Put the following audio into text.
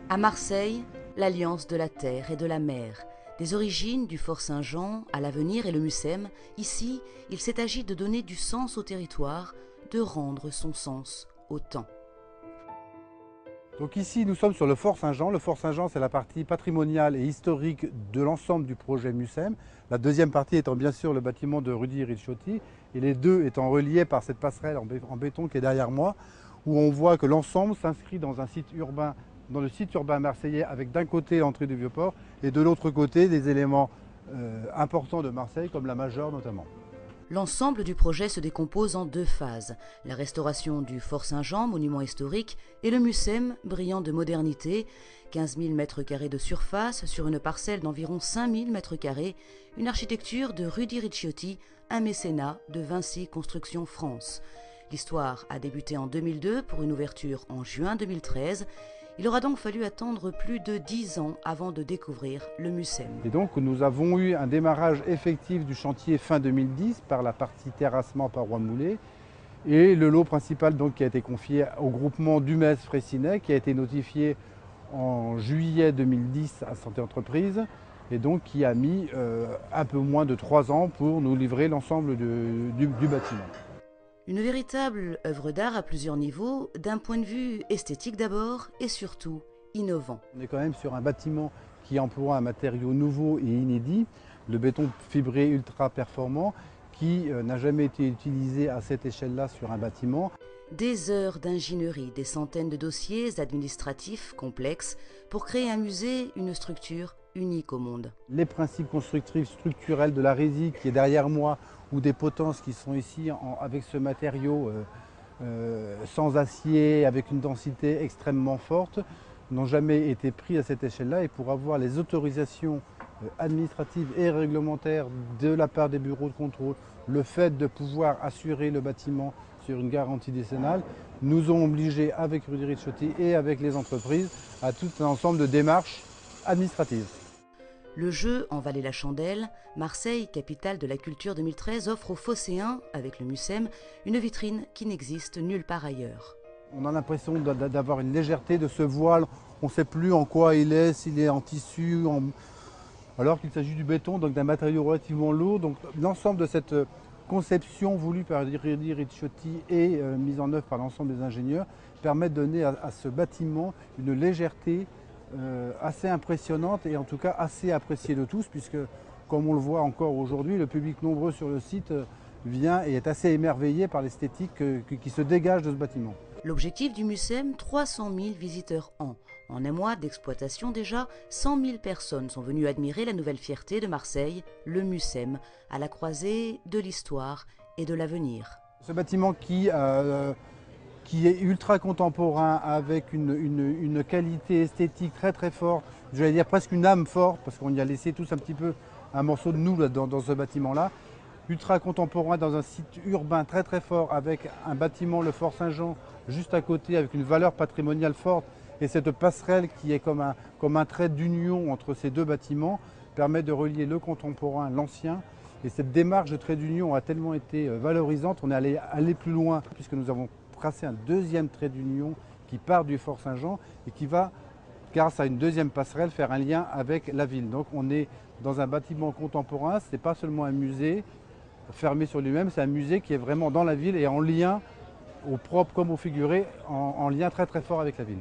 À Marseille, l'alliance de la terre et de la mer. Des origines du Fort Saint-Jean à l'avenir et le Mucem, ici, il s'est agi de donner du sens au territoire, de rendre son sens au temps. Donc ici, nous sommes sur le Fort Saint-Jean. Le Fort Saint-Jean, c'est la partie patrimoniale et historique de l'ensemble du projet Mucem. La deuxième partie étant bien sûr le bâtiment de Rudy Ricciotti, et les deux étant reliés par cette passerelle en béton qui est derrière moi, où on voit que l'ensemble s'inscrit dans un site urbain, dans le site urbain marseillais, avec d'un côté l'entrée du Vieux-Port et de l'autre côté des éléments importants de Marseille, comme la Major notamment. L'ensemble du projet se décompose en deux phases. La restauration du Fort Saint-Jean, monument historique, et le Mucem, brillant de modernité, 15 000 m² de surface sur une parcelle d'environ 5 000 m², une architecture de Rudy Ricciotti, un mécénat de Vinci Construction France. L'histoire a débuté en 2002 pour une ouverture en juin 2013. Il aura donc fallu attendre plus de 10 ans avant de découvrir le Mucem. Et donc nous avons eu un démarrage effectif du chantier fin 2010 par la partie terrassement parois moulées et le lot principal donc, qui a été confié au groupement Dumez-Fraissinet qui a été notifié en juillet 2010 à Santé Entreprise et donc qui a mis un peu moins de 3 ans pour nous livrer l'ensemble du bâtiment. Une véritable œuvre d'art à plusieurs niveaux, d'un point de vue esthétique d'abord et surtout innovant. On est quand même sur un bâtiment qui emploie un matériau nouveau et inédit, le béton fibré ultra performant qui n'a jamais été utilisé à cette échelle-là sur un bâtiment. Des heures d'ingénierie, des centaines de dossiers administratifs complexes pour créer un musée, une structure unique au monde. Les principes constructifs structurels de la résine qui est derrière moi ou des potences qui sont ici avec ce matériau sans acier, avec une densité extrêmement forte, n'ont jamais été pris à cette échelle-là et pour avoir les autorisations administratives et réglementaires de la part des bureaux de contrôle, le fait de pouvoir assurer le bâtiment sur une garantie décennale, nous ont obligés avec Rudy Ricciotti et avec les entreprises à tout un ensemble de démarches administratives. Le jeu en valait la chandelle. Marseille, capitale de la culture 2013, offre aux Phocéens, avec le Mucem, une vitrine qui n'existe nulle part ailleurs. On a l'impression d'avoir une légèreté de ce voile. On ne sait plus en quoi il est, s'il est en tissu, alors qu'il s'agit du béton, donc d'un matériau relativement lourd. Donc l'ensemble de cette conception voulue par Rudy Ricciotti et mise en œuvre par l'ensemble des ingénieurs permet de donner à ce bâtiment une légèreté assez impressionnante et en tout cas assez appréciée de tous puisque comme on le voit encore aujourd'hui, le public nombreux sur le site vient et est assez émerveillé par l'esthétique qui se dégage de ce bâtiment. L'objectif du Mucem, 300 000 visiteurs an. En un mois d'exploitation déjà, 100 000 personnes sont venues admirer la nouvelle fierté de Marseille, le Mucem, à la croisée de l'histoire et de l'avenir. Ce bâtiment qui est ultra contemporain avec une qualité esthétique très très forte, j'allais dire presque une âme forte parce qu'on y a laissé tous un petit peu un morceau de nous là, dans ce bâtiment-là. Ultra contemporain dans un site urbain très très fort avec un bâtiment, le Fort Saint-Jean, juste à côté avec une valeur patrimoniale forte et cette passerelle qui est comme un trait d'union entre ces deux bâtiments permet de relier le contemporain, l'ancien. Et cette démarche de trait d'union a tellement été valorisante, on est allé plus loin puisque nous avons tracé un deuxième trait d'union qui part du Fort Saint-Jean et qui va, grâce à une deuxième passerelle, faire un lien avec la ville. Donc on est dans un bâtiment contemporain, ce n'est pas seulement un musée fermé sur lui-même, c'est un musée qui est vraiment dans la ville et en lien, au propre comme au figuré, en lien très très fort avec la ville.